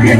Hãy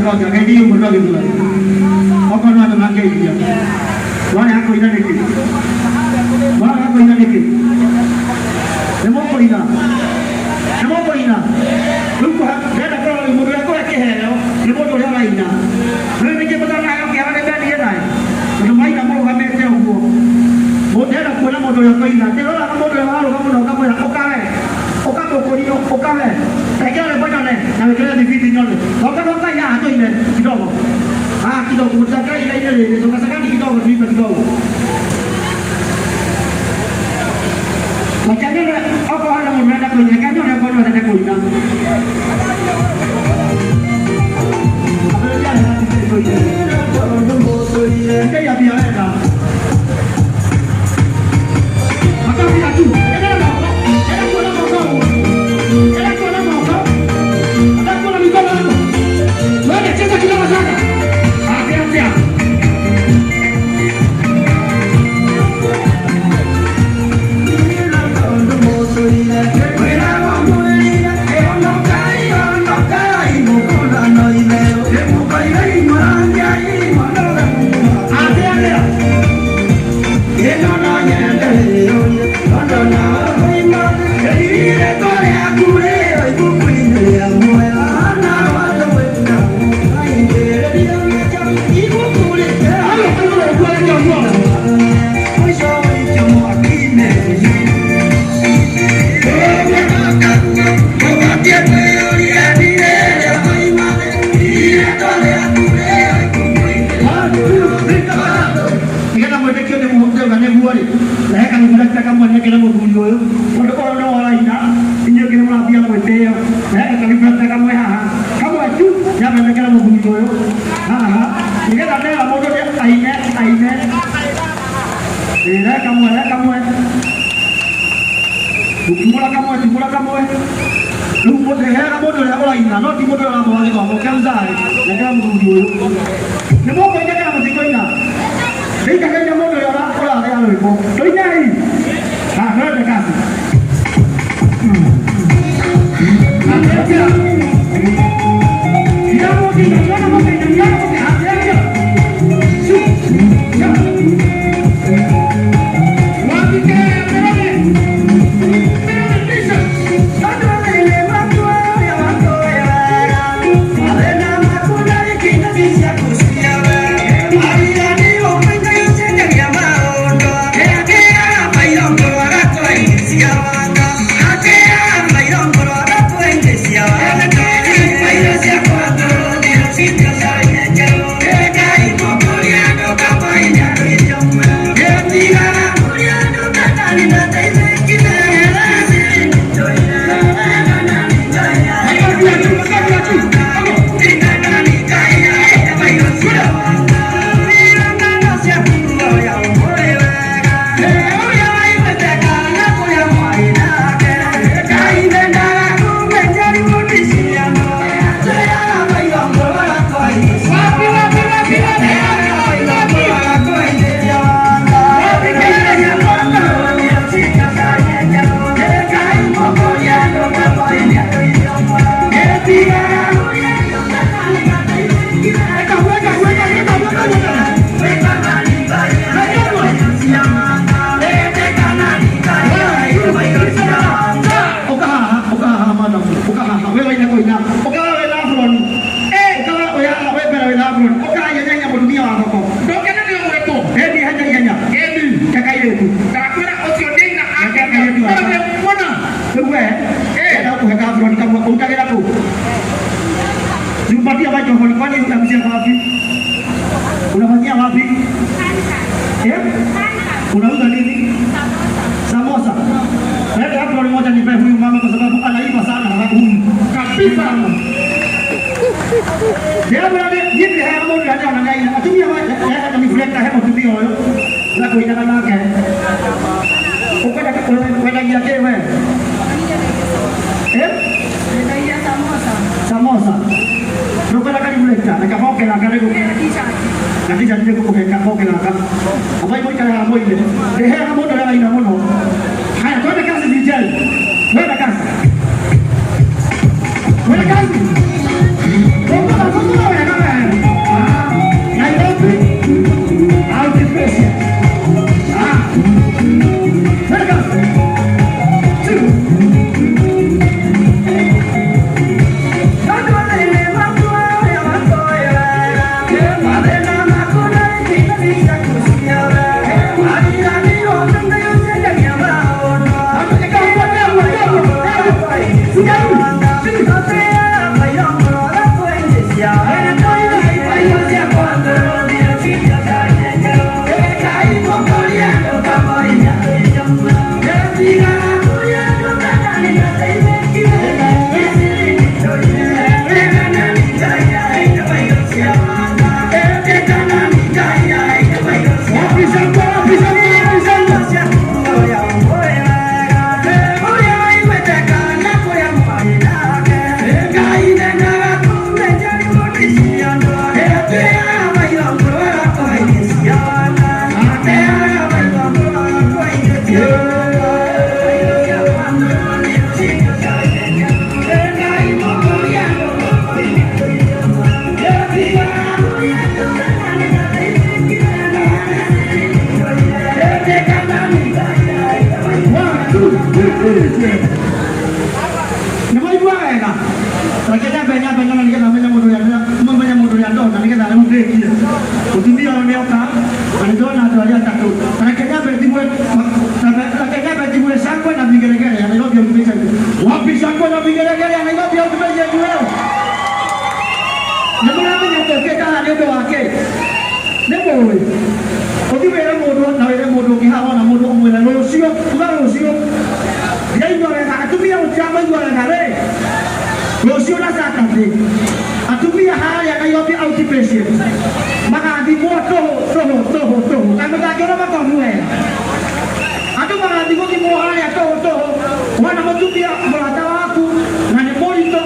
subscribe cho kênh Ghiền Mì Gõ để không bỏ lỡ những video hấp dẫn. Hãy subscribe cho kênh Ghiền Mì Gõ để không bỏ lỡ Namanya dua ya kak. Rakyatnya banyak nanti namanya modal yang dong, nanti kita mau beli dia. Untuk dia orang dia kak, nanti dong nanti dia takut. Rakyatnya berarti mulai sangkut nabi gara-gara yang itu dia bisa. Wapis sangkut nabi gara-gara yang itu dia bisa jual. Namanya yang kita ada doa ke. Nemoi. Odi bera modal, nabi modal kita orang modal umumnya losio, bukan losio. Dia itu orang kata tu dia ucapan itu orang kata. Losio lah sahaja. Atu dia hal yang kayu dia auti presiden. Maka di muat toho. Kami tak kira apa kau mulai. Atu maka di muat ya toho. Wana matu dia beratawa aku. Nane polito.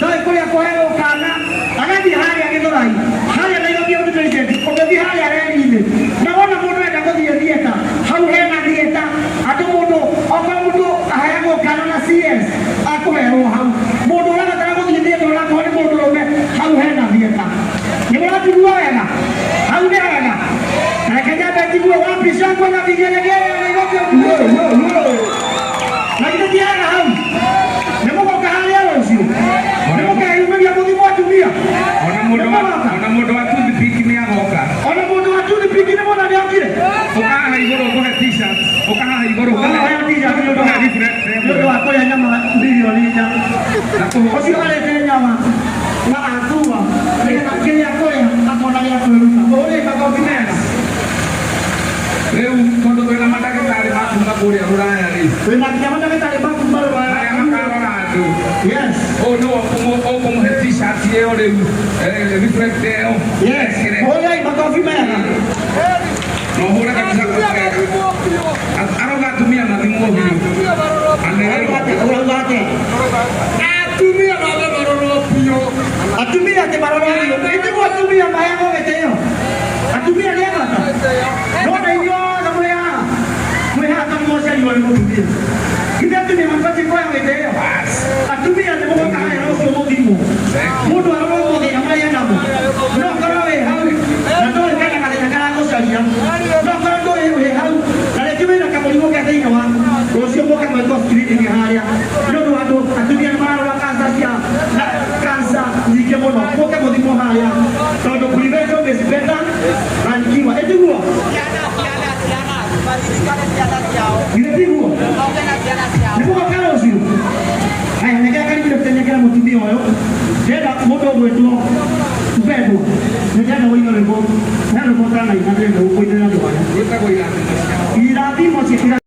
Dai kau yang kau yang kana. Ada di hal yang itu lagi. Hal yang kayu dia auti presiden. Kau di hal yang ini. Nawana muda yang kau dia tak. Hal yang dia tak. Atu muda. Apa muda? Ayah kau kana nasies. Aku yang hal. Muda lah kata aku dia orang kau ni muda ni. Hal yang dia tak. Yang mana dua ya nak? Hal dia ya nak? Rakyatnya bagi dua orang pisang kau nak tinggal lagi yang itu dia. Lagi tu dia lah. Nemo kau kahal ya loh sih. Nemo kahal itu dia bagi muat tu dia. Orang muda tu dibikin yang oka. Orang muda tu dibikin apa nak dia kira? Oka hari baru kau hati sah. Oka hari baru. Orang hati sah tu doa. Doa aku yang nama video ni jam. Kau sih ada yang nama. Nak aku ah. Nak kira aku yang aku nak yang aku. Boleh kau kena. Leu quando tu na mata kita ada mak bunga puri orang ni. Benar zaman kita ada bang kumpul. Yang makan tu. Yes. Oh no, como hati sah dia orang reflect dia. Yes. Boleh kau kena. No hura kan bisa kau. Aro kat tu mian nanti mau video. Ane Orang bate. Atumia baba baru pio. Atumia te baru lagi. Itu buat atumia bayang kau beteo. Atumia dia apa? No dah yo, kamu ya. Mereka akan mau saya jual mobil. Kita tu memang pasti kau yang beteo. Atumia te mau kaya lo semua timu. Mudu orang mau dia yang lain namu. No kalau hal, nanti orang kata kalau aku saja. No kalau tu hal, kalau cuma nak kamu mau kata ini orang. Kalau semua kamu kau street ini hari. No tu atumia malu kansa sia. Kansa jika mau nak kamu di mau hari. Kalau private beda. Rankiwa, itu gua. Ini gua. Ini bukan kalau sih. Ayah, mereka kan tidak tanya kalau mau tibi orang. Dia dah motor gue tu, bedu. Mereka dah boleh ngelakuin. Saya nak motor lagi, nanti dah boleh ngelakuin. Kita boleh. Ira ti masih